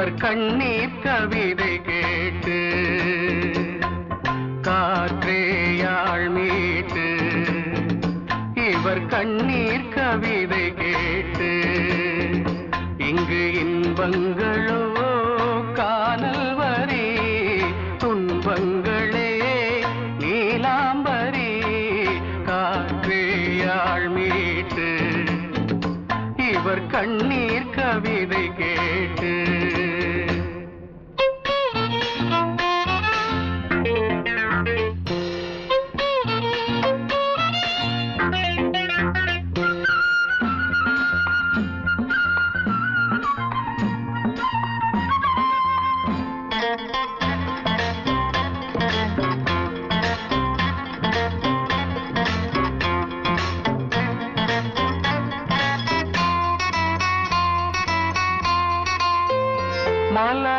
இவர் கண்ணீர் கவிதை கேட்டு காற்றேயாள் மீட்டு இவர் கண்ணீர் கவிதை கேட்டு இங்கு இன்பங்களோ காணல் வரி துன்பங்களே நீலாம்பரி காற்றேயாள் மீட்டு இவர் கண்ணீர் கவிதை கேட்டு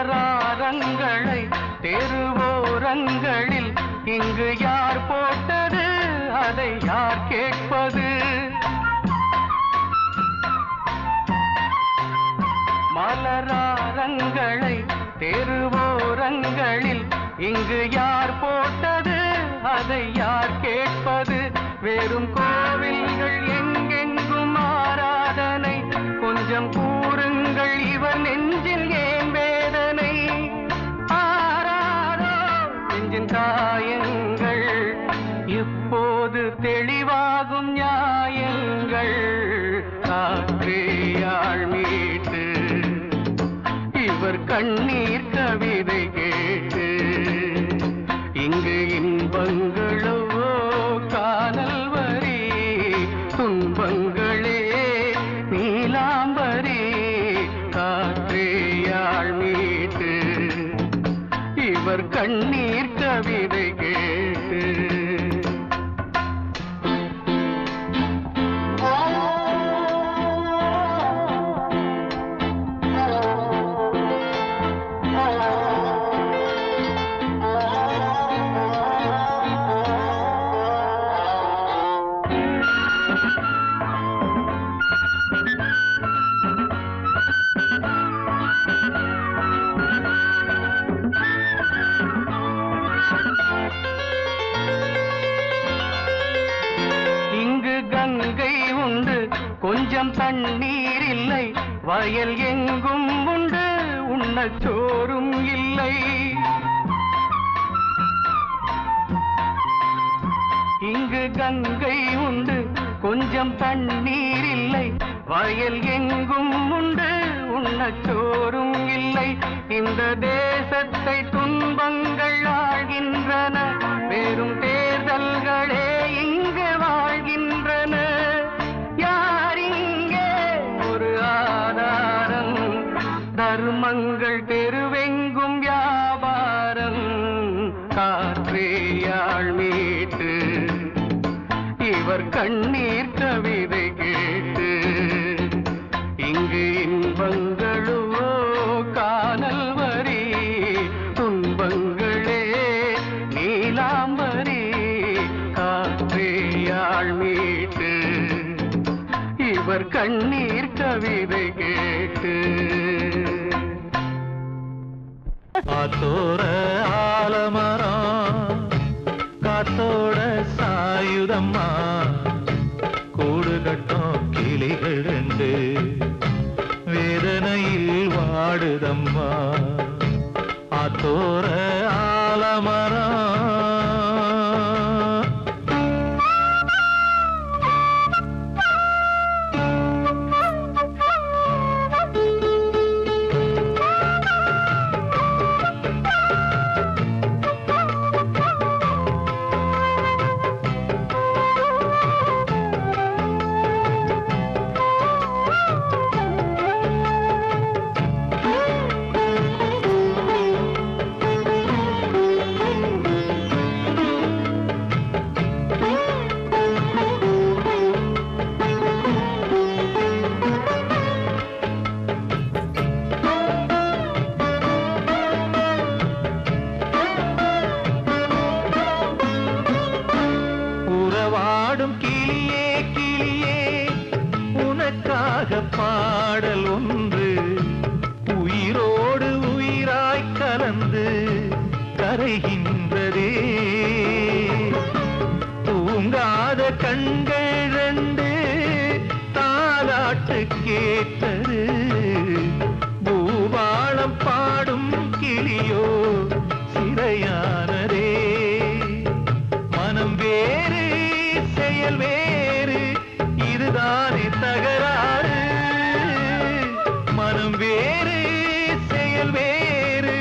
மலராரங்களை தெருவோரங்களில் இங்கு யார் போட்டது அதை யார் கேட்பது மலராரங்களை தெருவோரங்களில் இங்கு யார் போட்டது அதை யார் கேட்பது வெறும் கோவில்கள் எங்கெங்கும் ஆராதனை கொஞ்சம் கூறுங்கள் இவர் நெஞ்சில் ஏன் வேதனை ஆராரோ நெஞ்சின் காயங்கள் இப்போது தெளிவாகும் நியாயங்கள் காற்றேயாள் மீட்டு இவர் கண்ணீர் கவிதை கேட்டு இங்கு இன்பங்களோ காணல் வரி துன்பங்களே நீலாம்பரி காற்றேயாள் மீட்டு இவர் கண்ணீர் கவிதை கேட்டு கங்கை உண்டு கொஞ்சம் தண்ணீர் இல்லை வயல் எங்கும் உண்டு உண்ணச் சோறும் இல்லை இங்கு கங்கை உண்டு கொஞ்சம் தண்ணீர் இல்லை வயல் எங்கும் உண்டு உண்ணச் சோறும் இல்லை இந்த தேசத்தை துன்பங்கள் ஆழ்கின்றன வெறும் தேர்தல்களே இங்கு வாழ்கின்றன யார் இங்கே ஒரு ஆதாரம் தர்மங்கள் தெருவெங்கும் வியாபாரம் காற்றேயாள் மீட்டு இவர் கண்ணீர் கவிதை கேட்டு இங்கு இன்பங்களோ காணல் வரி துன்பங்களே நீலாம்பரி காற்றேயாள் மீட்டு இவர் கண்ணீர் கவிதை கேட்டு காத்தோர ஆலமரம் காத்தோட சாயுதம்மா கூடு கட்டும் கிளிகள் ரெண்டு வேதனையில் வாடுதம்மா ஆத்தோர ஆலமரம் பாரதி தூங்காத கண்கள் ரெண்டு தாலாட்டு கேட்டது பூபாளம் பாடும் கிளியோ சிறையானதே மனம் வேறு செயல் வேறு இதுதானே தகராறு மனம் வேறு செயல் வேறு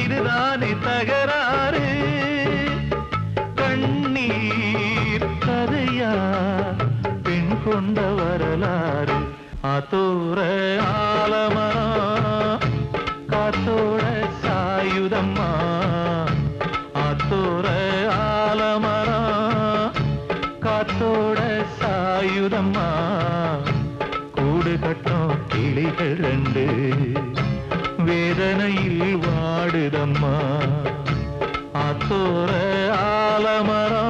இதுதானே தகராறு கண்ணீர் கதையா பெண் கொண்ட வரலாறு ஆத்தோர ஆலமரம் காத்தோட சாயுதம்மா ஆத்தோர ஆலமரம் காத்தோட சாயுதம்மா கூடு கட்டும் கிளிகள் ரெண்டு வேதனையில் வாடுதம்மா ஆத்தோர ஆலமரம்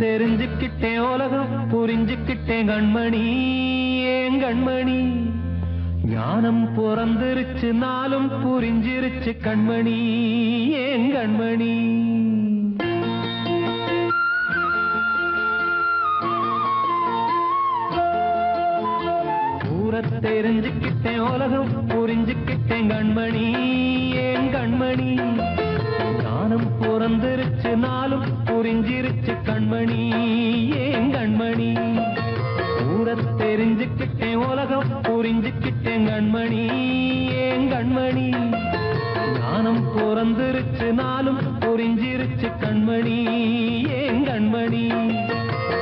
தெரிஞ்சுக்கிட்டேன் உலகம் புரிஞ்சுக்கிட்டேன் கண்மணி ஏன் கண்மணி ஞானம் பிறந்திருச்சு நாளும் புரிஞ்சிருச்சு கண்மணி ஏன் கண்மணி தெரிஞ்சுக்கிட்டேன் உலகம் புரிஞ்சுக்கிட்டேன் கண்மணி ஏன் கண்மணி ஞானம் பிறந்திருச்சு நாளும் புரிஞ்சிருச்சு கண்மணி ஏன் கண்மணி தெரிஞ்சுக்கிட்டேன் உலகம் புரிஞ்சுக்கிட்டேன் கண்மணி ஏன் கண்மணி ஞானம் பிறந்திருச்சு நாளும் புரிஞ்சிருச்சு கண்மணி ஏன் கண்மணி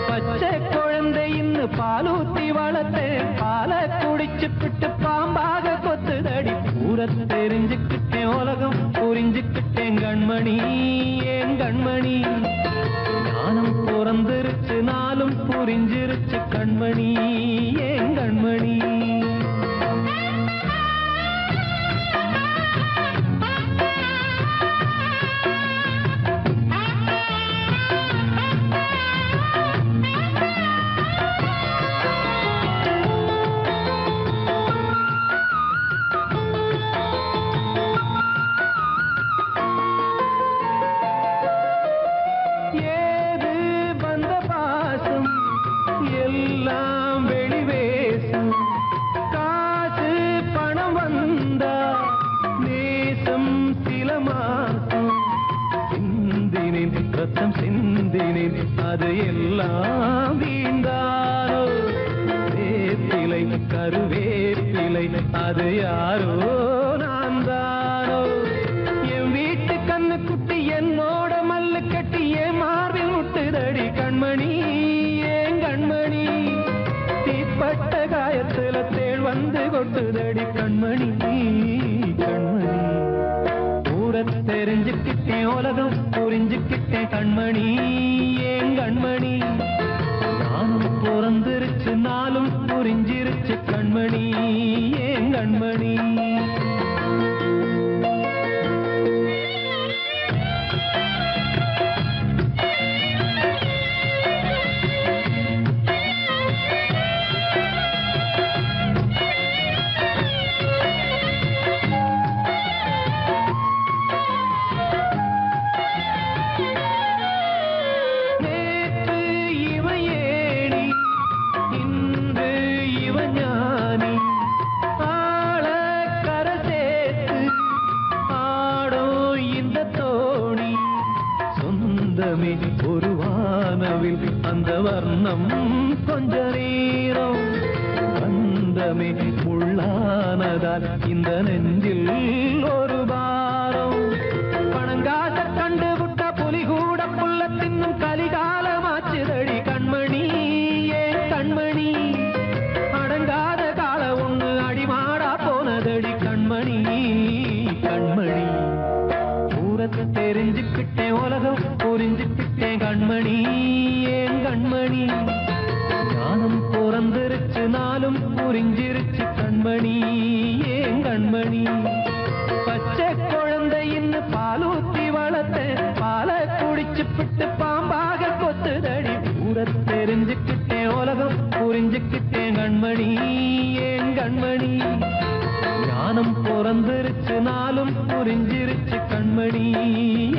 பச்சை குழந்தை இன்னும் பாலூத்தி வளர்த்தேன் பாலை குடிச்சு பிட்டு பாம்பாக கொத்துதடி தெரிஞ்சுக்கிட்டேன் உலகம் புரிஞ்சுக்கிட்டேன் கண்மணி ஏன் கண்மணி ஞானம் பிறந்திருச்சு நாளும் புரிஞ்சிருச்சு கண்மணி ஏன் கண்மணி அது எல்லாம் வீண்டாரோ வேப்பிலை கருவேப்பிலை அது யாரோ நான் தானோ என் வீட்டு கண்ணு குட்டி என்னோட மல்லு கட்டி என் மார்பில் முட்டுதடி கண்மணி ஏன் கண்மணி தீப்பட்ட காயத்துல தேள் வந்து கொட்டுதடி கண்மணி கண்மணி தெரிஞ்சுக்கிட்டேன் உலகம் புரிஞ்சுக்கிட்டேன் கண்மணி ஏன் கண்மணி நானும் பிறந்திருச்சு நாளும் புரிஞ்சிருச்சு கண்மணி ஏன் கண்மணி ஒரு வானவில் அந்த வர்ணம் கொஞ்ச நேரம் வந்தமே உள்ளானதால் இந்த நெஞ்சில் ஒரு பாரம் பணங்காச கண்டு விட்ட புலி கூட புல்ல தின்னும் கலிகாலமாச்சுதடி கண்மணி ஏன் கண்மணி அடங்காத கால ஒண்ணு அடிமாடா போனதடி கண்மணி கண்மணி தெரிஞ்சுக்கிட்டேன் உலகம் புரிஞ்சுக்கிட்டேன் கண்மணி ஏன் கண்மணி ஞானம் பிறந்திருச்சு நாளும் புரிஞ்சிருச்சு கண்மணி ஏன் கண்மணி பச்சை குழந்தை இன்னும் பாலூத்தி வளர்த்தேன் பாலை குடிச்சு பிட்டு பாம்பாக கொத்துதடி தெரிஞ்சுக்கிட்டேன் உலகம் புரிஞ்சுக்கிட்டேன் கண்மணி ஏன் கண்மணி ஞானம் பிறந்திருச்சு நாளும் புரிஞ்சிருச்சு கண்மணி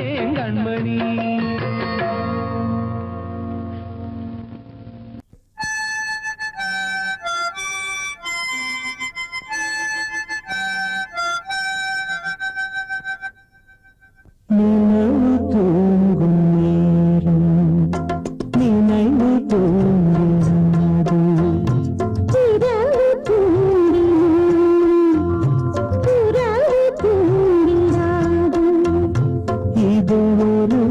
ஏன் கண்மணி நினைவு தூங்கும் நேரம் நினைவு தூங்காது இரவு தூங்கி புறவு தூங்கிடாது இது ஒரு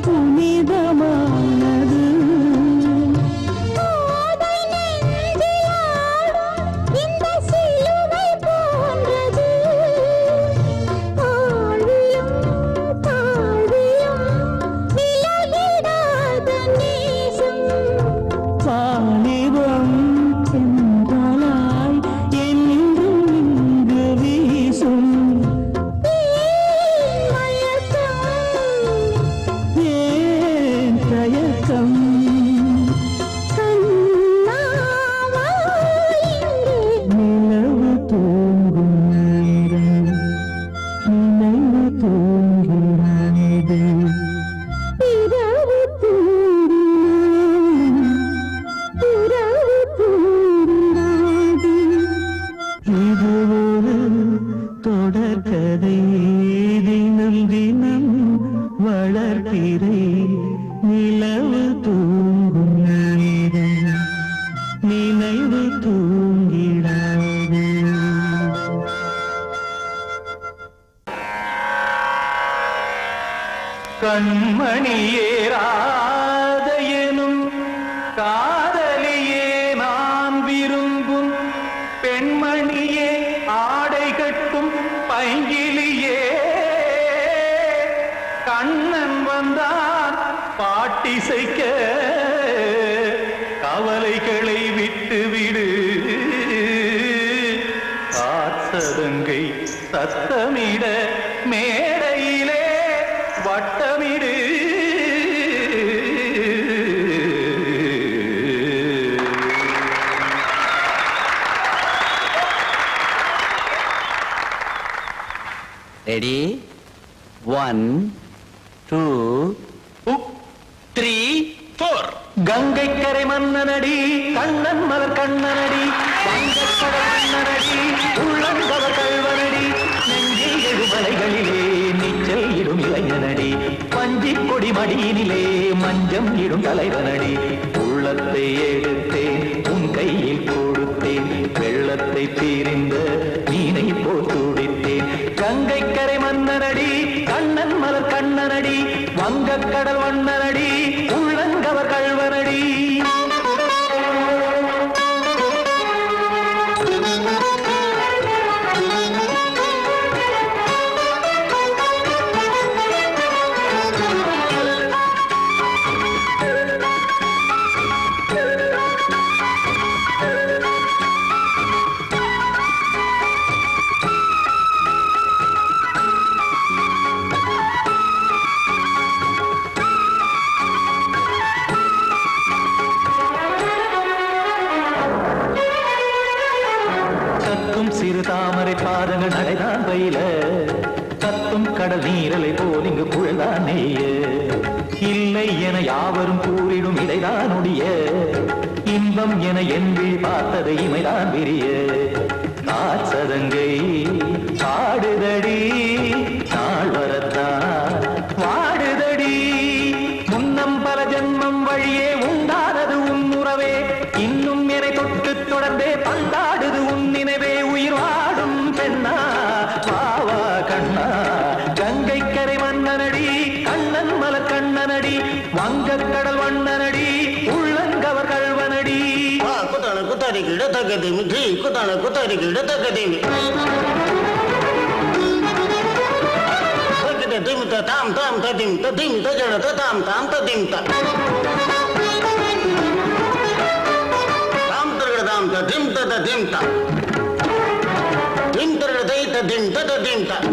புனிதமானது. வாலிபம் சென்றாய் என்றும் இங்கு வீசும் ஏன் தயக்கம் நிலவு தூங்கும் நேரம் நினைவு தூங்கிறானது. இது ஒரு தொடர்கதை தினம் தினம் வளர்ப்பிறை நிலவு தூங்கும் நேரம் நினைவு தூங்கிடாது. கண்மணியேராத எனும் காதலியே நான் விரும்பும் பெண்மணியே ஆடை கட்டும் பைங்கிலியே கண்ணன் வந்தான் பாட்டிசைக்க கவலைகளை விட்டுவிடு காற்சதங்கை சத்தமிட மேடையிலே வட்டமிடு. ரெடி 1 2 3 4. கங்கை கரை மன்னனடி கண்ணன் மலர் கண்ணனடி வங்கக்கடல் மன்னனடி உள்ளங்கவர் கல்வனடி நெஞ்சில் எழுமலைகளிலே நீச்சல் இடும் இளைஞனடி பஞ்சி கொடி மடியினிலே மஞ்சம் இடும் தலைவனடி. உள்ளத்தை எடுத்தேன் உன் கையில் கொடுத்தேன் வெள்ளத்தை தீரிந்த மீனை போல் துடித்தேன். கங்கை கரை மன்னனடி கண்ணன் மலர் கண்ணனடி வங்கக்கடல் வண்ணனடி உள்ளங்கவர் கல்வனடி. சிறு தாமரை பாதங்கள் நடைதான் பயில கத்தும் கடல் நீரலை போல் இங்கு புழல்தான் நெய்ய இல்லை என யாவரும் கூறிடும் இடைதான் ஒடிய இன்பம் என என் விழி பார்த்தது இமைதான் விரிய காற்சதங்கை பாடுதடி நாள் வரத்தான் வாடுதடி முன்னம் பல ஜன்மம் வழியே உண்டானது உன் உறவே இன்னும் என்னை தொட்டு தொடர்ந்தே பந்தாடுது உன் நினைவே உயிர் வாடும் பெண்ணா வாவா கண்ணா. கங்கை கரை மன்னனடி கண்ணன் மலர் கண்ணனடி வங்கக்கடல் வண்ணனடி உள்ளங்கவர் கல்வனடி. குத்தான குத்தாரி கிட தகதிமி ட்ரீ குத்தான குத்தாரி கிட தகதிமி திம் தாம் தாம் ததிம் ததிம் தஜட தாம் தாம் ததிம் தாம் தாம் ததிம் ததிம் தாம் திம் தரட தை ததிம் ததிம் தாம்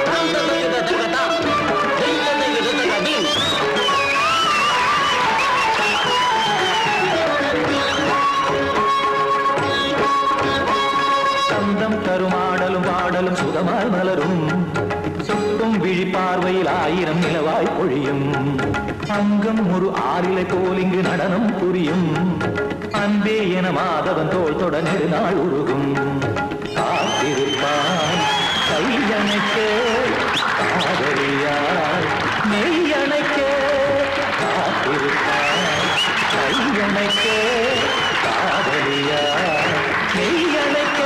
தாம் ததிம் ததிம் தாம் திம் ததிம் ததிம். சந்தம் தருமாடலும் பாடலும் சுகமாய் மலரும் சுட்டும் விழி பார்வையில் ஆயிரம் நிலவாய் பொழியும் அங்கம் ஒரு ஆறிலை போல் இங்கு நடனம் புரியும் அன்பே என மாதவன் தோல் தொட நெடுநாள் உருகும் காத்திருப்பான் கையணைக்க காதலியார் மெய்யணைக்க காத்திருப்பான் கையணைக்க காதலியார் மெய்யணைக்க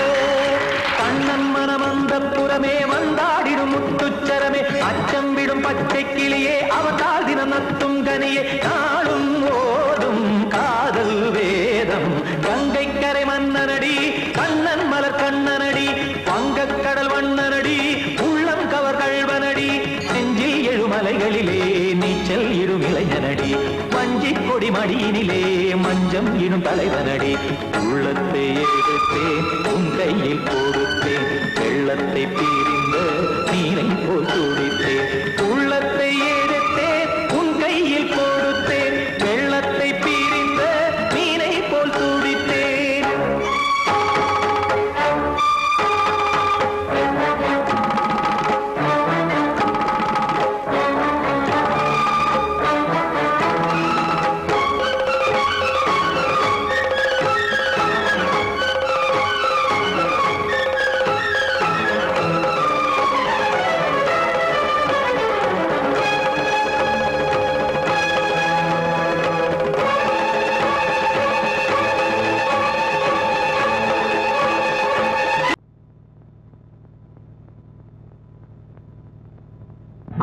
கண்ணன் மனமந்த புறமே வந்தாடிடும் முத்துச்சரமே அச்சம் பஞ்சம் விடும் பச்சை கிளியே அவதால் தினம் நத்தும் கனியே நாளும் ஓதும் காதல் வேதம் கங்கை கரை மன்னனடி கண்ணன் மலர் கண்ணனடி வங்கக்கடல் வண்ணனடி உள்ளம் கவர் கழ்வனடி நெஞ்சில் எழுமலைகளிலே நீச்சல் இடும் இளைஞனடி வஞ்சி கொடி மடியினிலே மஞ்சம் இடும் தலைவனடி உள்ளத்தை எடுத்தேன் உன் கையில் கொடுத்தேன் வெள்ளத்தை பிரிந்த நீரை போல் துடித்தேன் உள்ளத்தை எடுத்தேன் உன் கையில் கொடுத்தேன் வெள்ளத்தை பிரிந்த நீரை போல் துடித்தேன்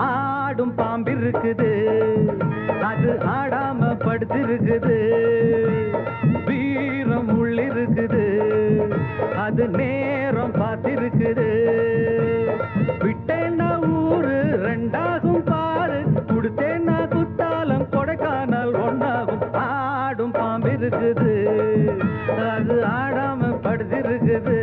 ஆடும் பாம்பிருக்குது அது ஆடாம படுத்திருக்குது வீரம் உள்ளிருக்குது அது நேரம் பார்த்திருக்குது விட்டேன்னா ஊரு ரெண்டாகும் பாரு கொடுத்தேன்னா குத்தாலம் கொடைக்கானல் ஒன்னாகும் ஆடும் பாம்பிருக்குது அது ஆடாம படுத்திருக்குது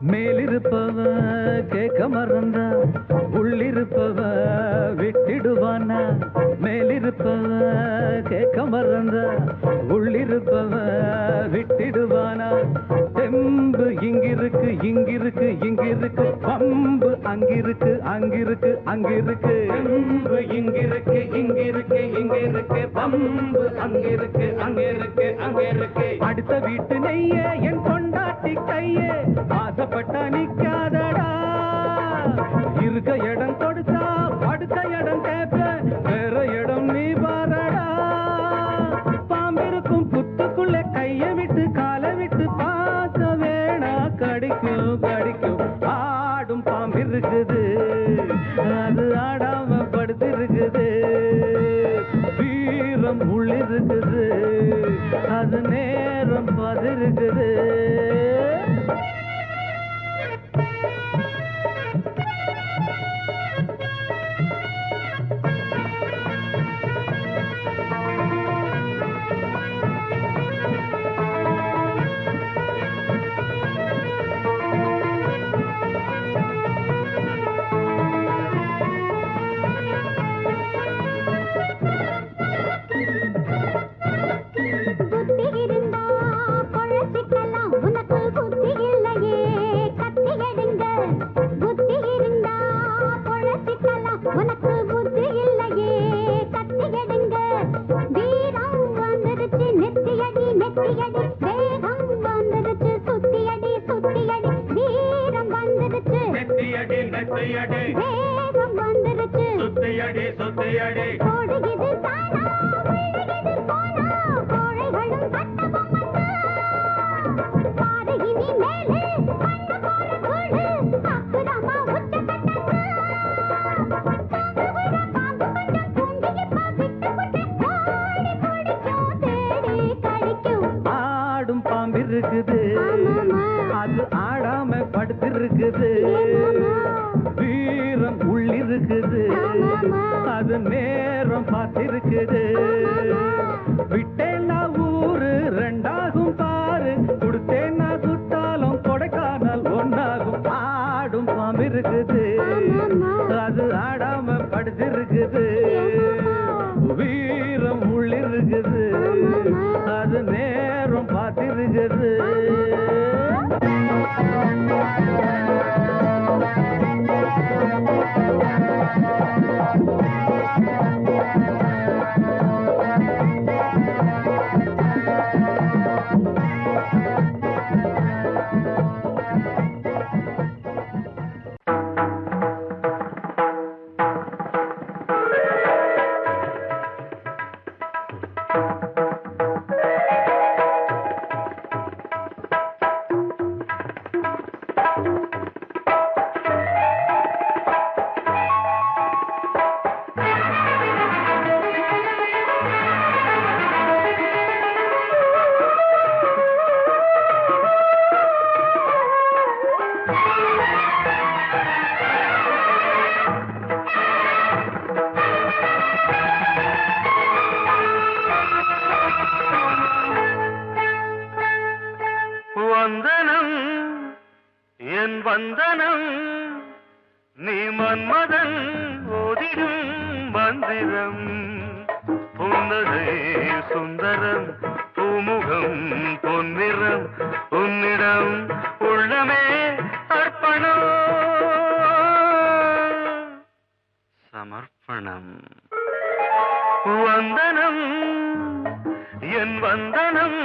மேலிருப்பவ கேட்க மறந்தா உள்ளிருப்பவ விட்டிடுவானா மேலிருப்பவ கேட்க மறந்தா உள்ளிருப்பவ விட்டிடுவானா தெம்பு இங்கிருக்கு இங்கிருக்கு இங்கிருக்கு பம்பு அங்கிருக்கு அங்கிருக்கு அங்கிருக்கு தெம்பு இங்கிருக்கு இங்கிருக்கு இங்கிருக்கு பம்பு அங்கிருக்கு அங்கிருக்கு அங்கிருக்கு அடுத்த வீட்டு நெய்ய என் கொண்டாட்டி கையே ஆசைப்பட்டா நிக்காதடா இருக்க இடம் கொடுத்தா படுத்த இடம் கேட்ப வேற இடம் நீ பாரடா பாம்பிருக்கும் புத்துக்குள்ள கைய விட்டு காலை விட்டு பார்க்க வேணா கடிக்கும் கடிக்கும் ஆடும் பாம்பிருக்குது அது ஆடாம படுத்திருக்குது வீரம் உள்ளிருக்குது அது நேரம் பதிருக்குது அது ஆடாம படுத்திருக்குது வீரம் உள்ளிருக்குது அது நேரம் பார்த்திருக்குது விட்டேன்னா ஊரு ரெண்டாகும் பாரு கொடுத்தேன்னா குத்தாலம் கொடைக்கானல் ஒன்னாகும் ஆடும் பாம்பிருக்குது அது ஆடாம படுத்திருக்குது வீரம் உள்ளிருக்குது அது நேரம் பார்த்திருக்குது நீ மன்மதன் ஓதிடும் மந்திரம் புன்னகை சுந்தரம் பூமுகம் பொன்னிறம் உன்னிடம் உள்ளமே அர்ப்பணம் சமர்ப்பணம் வந்தனம் என் வந்தனம்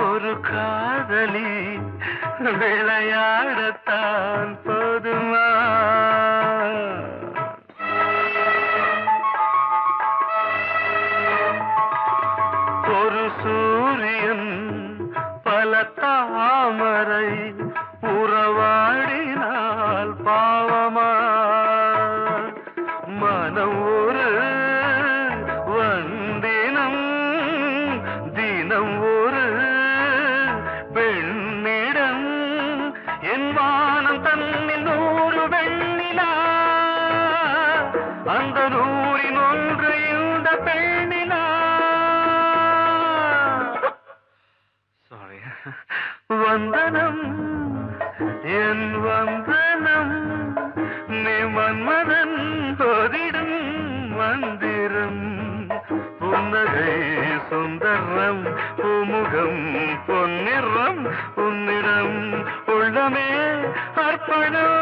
ஒரு காதலி விளையாடத்தான் போதுமா ஒரு சூரியன் பல தாமரை உறவாடினால் பாவமா மனம் ஒரு வந்தினம் தினம் ஒரு பெண்ணிடம் என் வானம் தன்னில் 100 வெண்ணிலா அந்த 100இன் ஒன்று இந்த பெண்ணிலா சாரி வந்தனம் என் வந்தனம் நீ மன்மதன் ஓதிடும் மந்திரம் புன்னகை சுந்தரம் பூமுகம் பொன்னிறம் உன்னிடம் உள்ளமே அர்ப்பணம்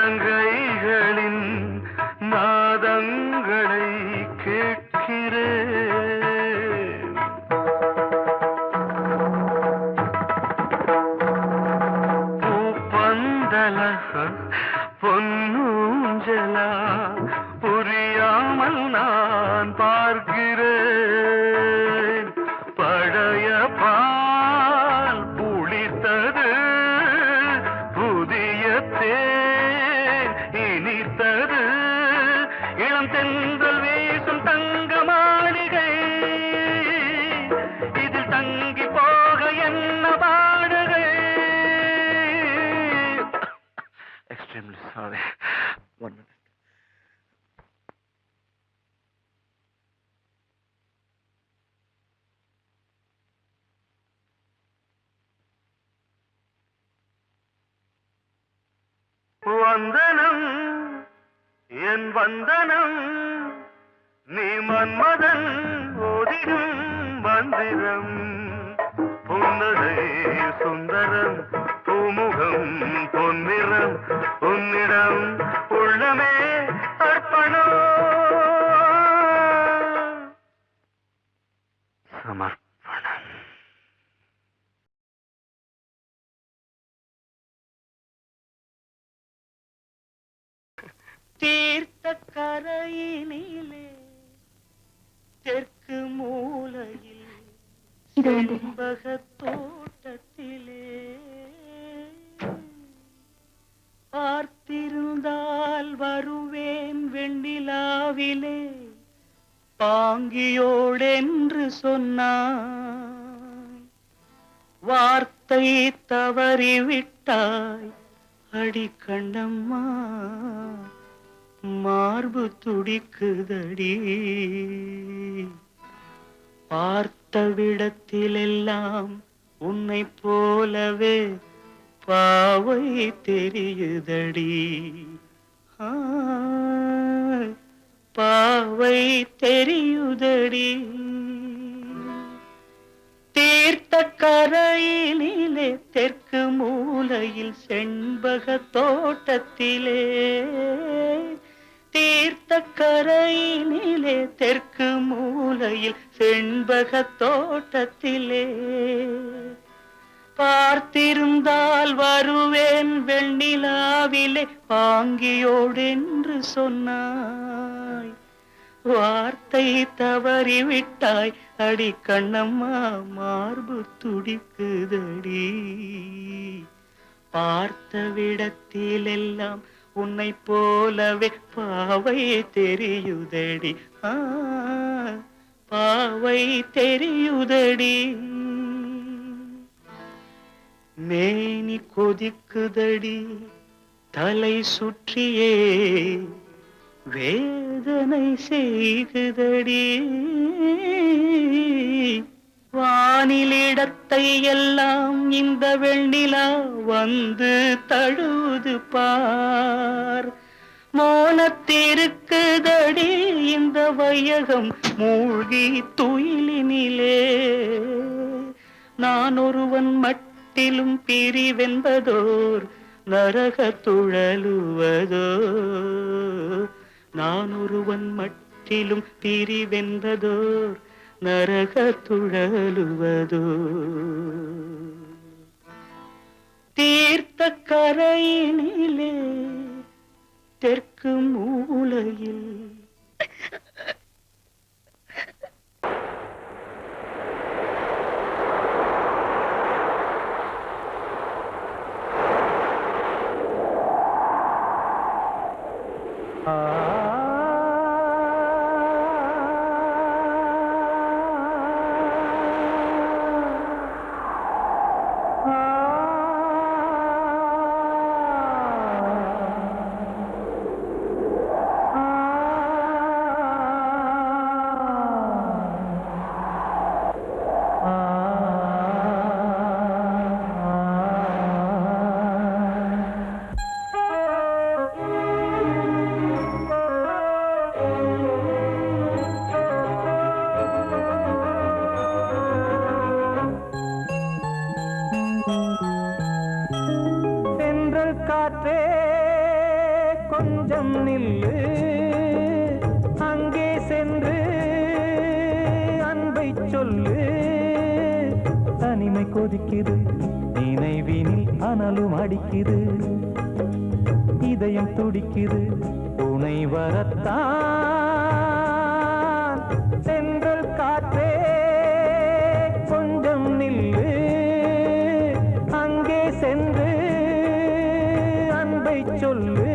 சதங்கைகளின் நாதங்களை கேட்கிறேன் பூப்பந்தல பொன்னூஞ்சலா புரியாமல் நான் பார்க்கிறேன் பழைய பால் புளித்தது புதிய இனித்தது இளம் தென்றல் வீசும் தங்க மாளிகை இதில் தங்கி போக என்ன பாடுகை எக்ஸ்ட்ரீம்லி சாரி ஒன் மினிட் வந்தனம் என் வந்தனம் நீ மன்மதன் ஓதிடும் மந்திரம் புன்னகை சுந்தரம் பூமுகம் பொன்னிறம் உன்னிடம் உள்ளமே அர்ப்பணம் சமர்ப்பணம் தீர்த்த கரையினிலே தெற்கு மூலையில் செண்பகத் தோட்டத்திலே பார்த்திருந்தால் வருவேன் வெண்ணிலாவிலே பாங்கியோடென்று சொன்னாய் வார்த்தை தவறிவிட்டாய் அடி கண்ணம்மா மார்பு துடிக்குதடி பார்த்த விடத்திலெல்லாம் உன்னை போலவே பாவை தெரியுதடி. ஆ, பாவை தெரியுதடி. தீர்த்த கரையிலே தெற்கு மூலையில் செண்பக தோட்டத்திலே, தீர்த்த கரையிலே தெற்கு மூலையில் செண்பக தோட்டத்திலே, பார்த்திருந்தால் வருவேன் வெண்ணிலாவிலே பாங்கியோடென்று சொன்னாய். வார்த்தை தவறிவிட்டாய் அடி கண்ணம்மா, மார்பு துடிக்குதடி. பார்த்த விடத்திலெல்லாம் உன்னை போலவே பாவை தெரியுதடி. ஆ, பாவை தெரியுதடி. மேனி கொதிக்குதடி தலை சுற்றியே, வேதனை செய்குதடி. வானிலிடத்தை எல்லாம் இந்த வெண்ணிலா வந்து தழுவுது பார். மோனத்திருக்குதடி இந்த வையகம் மூழ்கி துயிலினிலே. நான் ஒருவன் மட்டிலும் பிரிவென்பதோர் நரக துழலுவதோ. நான் ஒருவன் மட்டிலும் பிரிவென்பதோர் நரக துழலுவதோ. தீர்த்த கரையினிலே தெற்கு மூலையில் காற்றே கொஞ்சம் நில்லு, அங்கே சென்று அன்பை சொல்லு. தனிமை கொதிக்குது நினைவினில் அனலும் அடிக்குது, இதயம் துடிக்குது துணை வரத்தான். சென்றல் காற்றே கொஞ்சம் நில்லு, அங்கே சென்று அன்பை சொல்லு.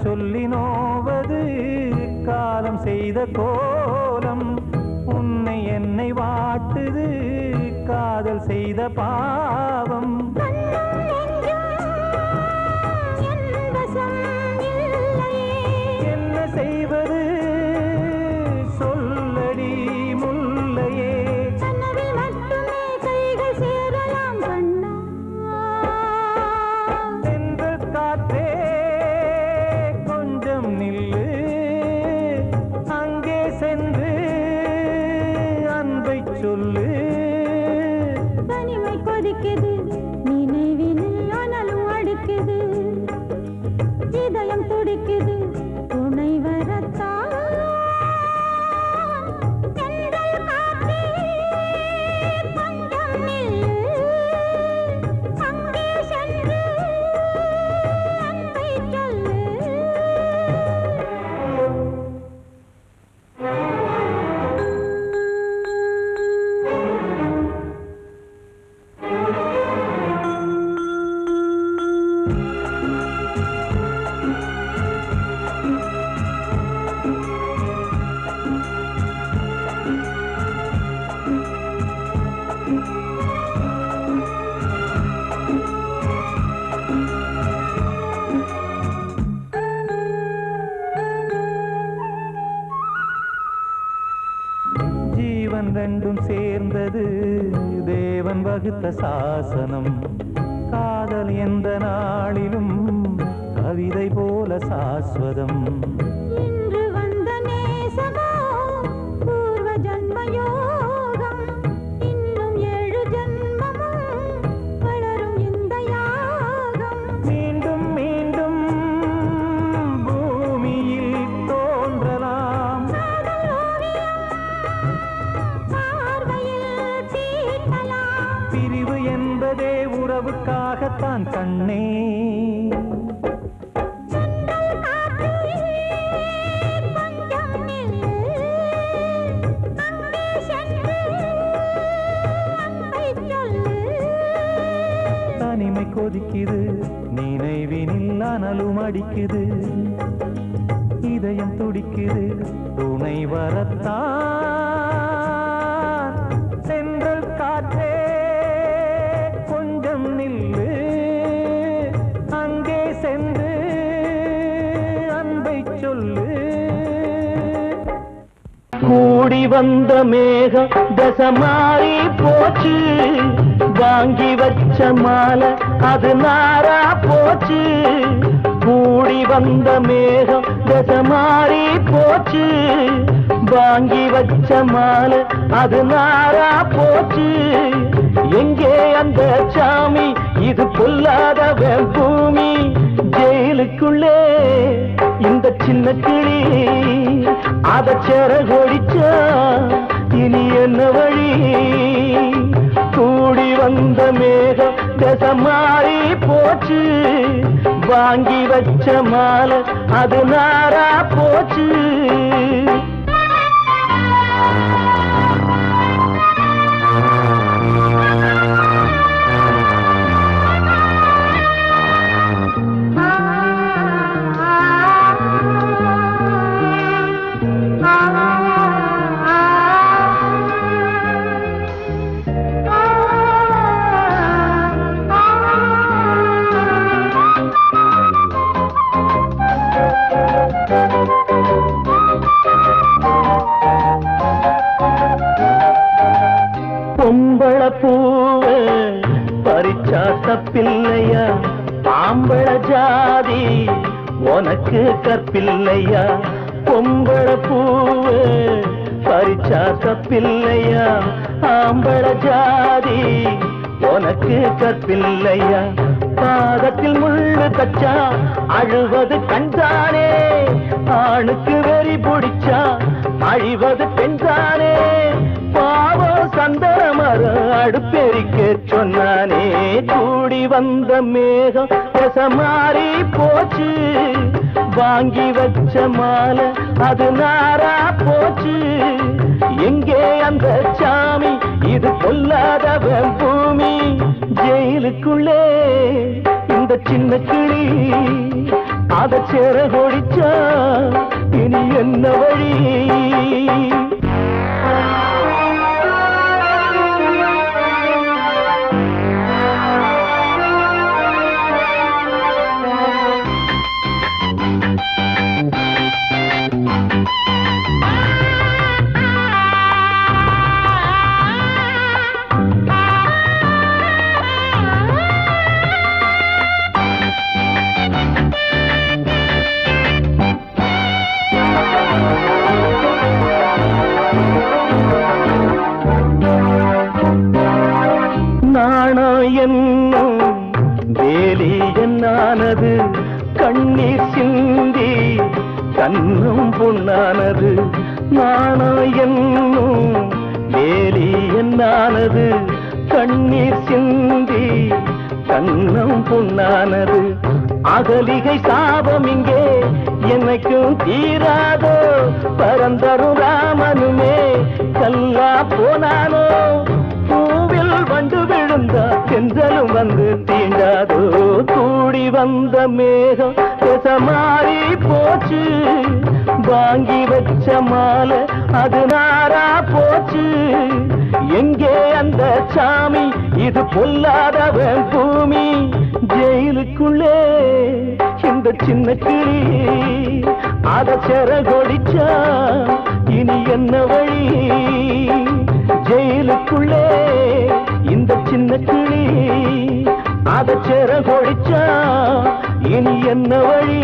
சொல்லி நோவது காலம் செய்த கோலம், உன்னை என்னை வாட்டுது காதல் செய்த பாவம். என்ன செய்வது சொல்லடி முல்லையே. சென்றல் காற்றே நில்லு, அங்கே சென்று அன்பை சொல்லு. தனிமை கொதிக்குது நீ வகுத்த சாசனம் காதல் எந்த நாளிலும் கவிதை போல சாஸ்வதம் இன்று வந்த நேசமோ பூர்வ ஜன்ம யோகம் இன்னும் 7 ஜன்மமும் வளரும் இந்த யாகம் மீண்டும் மீண்டும் பூமியில் தோன்றலாம் பார்வையில் தீட்டலாம் பிரிவு என்பதே உறவுக்காகத்தான் கண்ணே தனிமை கொதிக்குது நினைவினில் அனலும் அடிக்குது இதயம் துடிக்குது துணை வரத்தான் சென்றல் காற்றே கொஞ்சம் நில்லு அங்கே சென்று அன்பை சொல்லு கூடி வந்த மேகம் தசை மாறி போச்சு வாங்கி வச்ச மாலை அது நாரா போச்சு கூடி வந்த மேகம் தசை மாறி போச்சு வாங்கி வச்ச மாலை அது நாரா போச்சு எங்கே அந்த சாமி இது பொல்லாதவன் பூமி ஜெயிலுக்குள்ளே இந்த சின்ன கிளி அத செரகொடிச்சா இனி என்ன வழி கூடி வந்த மேகம் தசை மாறி போச்சு வாங்கி வச்ச மாலை அது நாரா போச்சு பொம்பள பூவ பறிச்சா தப்பில்லையா ஆம்பள ஜாதி உனக்கு கற்பில்லையா பொம்பள பூவ பறிச்சா தப்பில்லையா ஆம்பள ஜாதி உனக்கு கற்பில்லையா பாதத்தில் முள்ளு தச்சா அழுவது கண்தானே ஆணுக்கு வெறி பிடிச்சா அழிவது பெண்தானே பாவம் சந்தன மரம் அடுப்பெரிக்க சொன்னானே கூடி வந்த மேகம் தசை மாறி போச்சு வாங்கி வச்ச மாலை அது நாரா போச்சு எங்கே அந்த சாமி இது பொல்லாதவன் பூமி ஜெயிலுக்குள்ளே இந்த சின்ன கிளி அத செரகொடிச்சா இனி என்ன வழி என்னும் வேலி என்னானது கண்ணீர் சிந்தி கண்ணும் பொன்னானது நாணம் என்னும் வேலி என்னானது கண்ணீர் சிந்தி கண்ணும் பொன்னானது அகலிகை சாபம் இங்கே என்னைக்கும் தீராதோ பரந்தரும் ராமனுமே கல்லா போனானோ பூவில் வண்டு விழுந்தா சென்றலும் வந்து தீண்டாதோ கூடி வந்த மேகம் தசை மாறி போச்சு வாங்கி வச்ச மாலை அது நாரா போச்சு எங்கே அந்த சாமி இது பொல்லாதவன் பூமி ஜெயிலுக்குள்ளே இந்த சின்ன கிளி அத செரகொடிச்சா இனி என்ன வழி ஜெயிலுக்குள்ளே இந்த இந்த சின்ன கிளி அத சேர கொடிச்சா இனி என்ன வழி